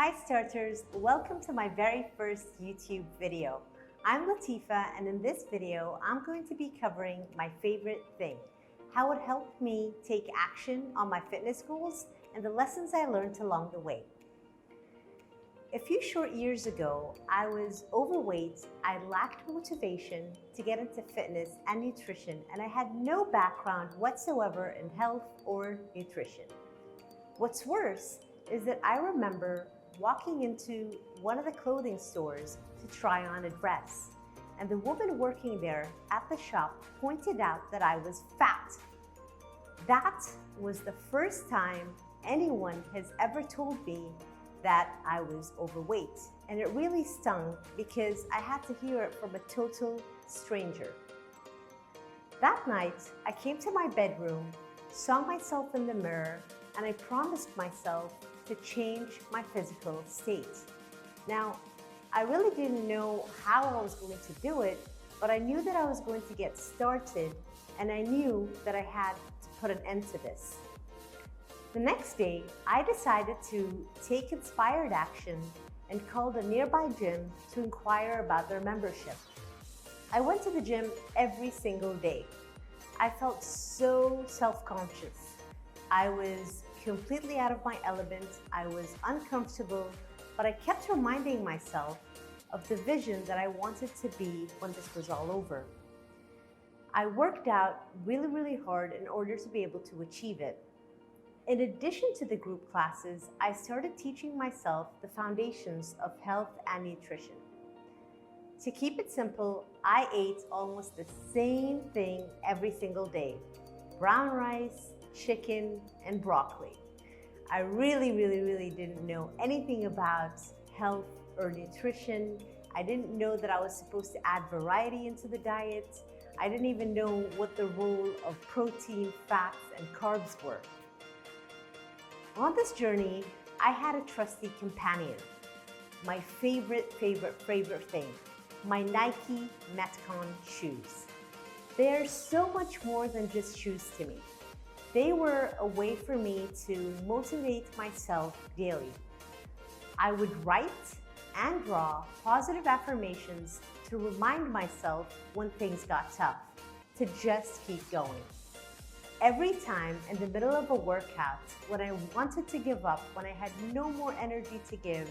Hi starters, welcome to my very first YouTube video. I'm Latifa, and in this video I'm going to be covering my favorite thing, how it helped me take action on my fitness goals and the lessons I learned along the way. A few short years ago, I was overweight, I lacked motivation to get into fitness and nutrition, and I had no background whatsoever in health or nutrition. What's worse is that I remember walking into one of the clothing stores to try on a dress, and the woman working there at the shop pointed out that I was fat. That was the first time anyone has ever told me that I was overweight, and it really stung because I had to hear it from a total stranger. That night, I came to my bedroom, saw myself in the mirror, and I promised myself to change my physical state. Now, I really didn't know how I was going to do it, but I knew that I was going to get started, and I knew that I had to put an end to this. The next day, I decided to take inspired action and called a nearby gym to inquire about their membership. I went to the gym every single day. I felt so self-conscious. I was completely out of my element. I was uncomfortable, but I kept reminding myself of the vision that I wanted to be when this was all over. I worked out really hard in order to be able to achieve it. In addition to the group classes, I started teaching myself the foundations of health and nutrition. To keep it simple, I ate almost the same thing every single day: brown rice, chicken, and broccoli. I really didn't know anything about health or nutrition. I didn't know that I was supposed to add variety into the diet. I didn't even know what the role of protein, fats, and carbs were. On this journey, I had a trusty companion, my favorite thing, my Nike Metcon shoes. They are so much more than just shoes to me. They were a way for me to motivate myself daily. I would write and draw positive affirmations to remind myself when things got tough, to just keep going. Every time in the middle of a workout, when I wanted to give up, when I had no more energy to give,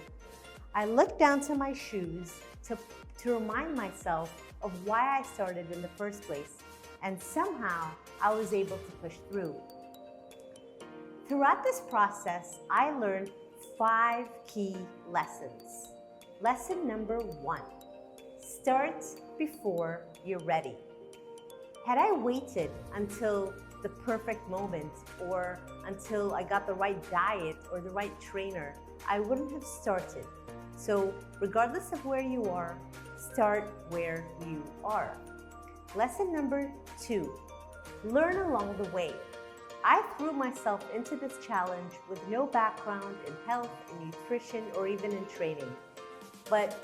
I looked down to my shoes to remind myself of why I started in the first place, and somehow I was able to push through. Throughout this process, I learned 5 key lessons. Lesson number 1, start before you're ready. Had I waited until the perfect moment or until I got the right diet or the right trainer, I wouldn't have started. So regardless of where you are, start where you are. Lesson number 2, learn along the way. I threw myself into this challenge with no background in health, in nutrition, or even in training. But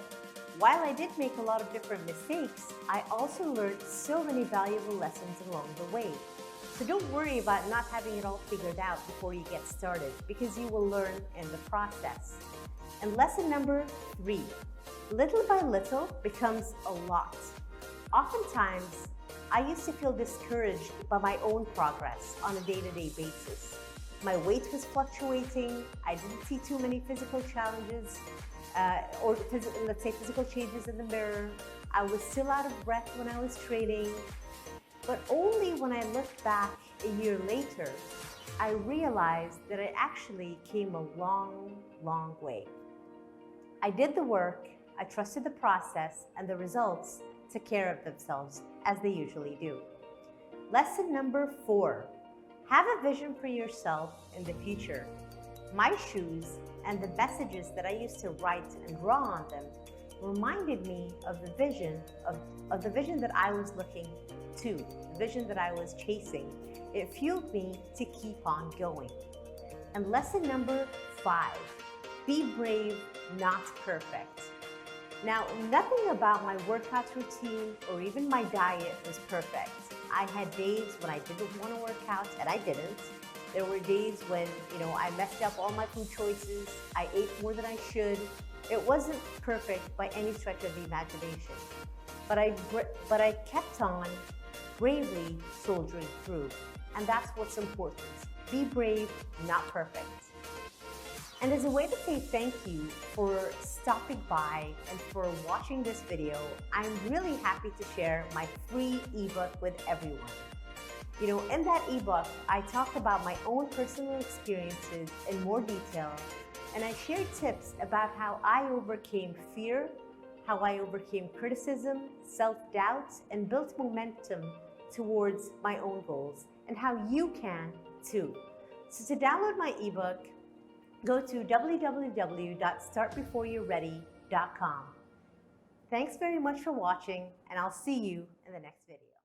while I did make a lot of different mistakes, I also learned so many valuable lessons along the way. So don't worry about not having it all figured out before you get started, because you will learn in the process. And lesson number 3, little by little becomes a lot. Oftentimes, I used to feel discouraged by my own progress on a day-to-day basis. My weight was fluctuating, I didn't see too many physical challenges, let's say physical changes in the mirror. I was still out of breath when I was training. But only when I looked back a year later, I realized that I actually came a long way. I did the work, I trusted the process, and the results took care of themselves, as they usually do. Lesson number 4, have a vision for yourself in the future. My shoes and the messages that I used to write and draw on them reminded me of the vision that I was looking to, the vision that I was chasing. It fueled me to keep on going. And lesson number 5, be brave, not perfect. Now, nothing about my workout routine or even my diet was perfect. I had days when I didn't want to work out, and I didn't. There were days when, I messed up all my food choices. I ate more than I should. It wasn't perfect by any stretch of the imagination. But I kept on bravely soldiering through. And that's what's important. Be brave, not perfect. And as a way to say thank you for stopping by and for watching this video, I'm really happy to share my free ebook with everyone. In that ebook, I talk about my own personal experiences in more detail, and I share tips about how I overcame fear, how I overcame criticism, self-doubt, and built momentum towards my own goals, and how you can too. So to download my ebook, go to www.startbeforeyou'reready.com. Thanks very much for watching, and I'll see you in the next video.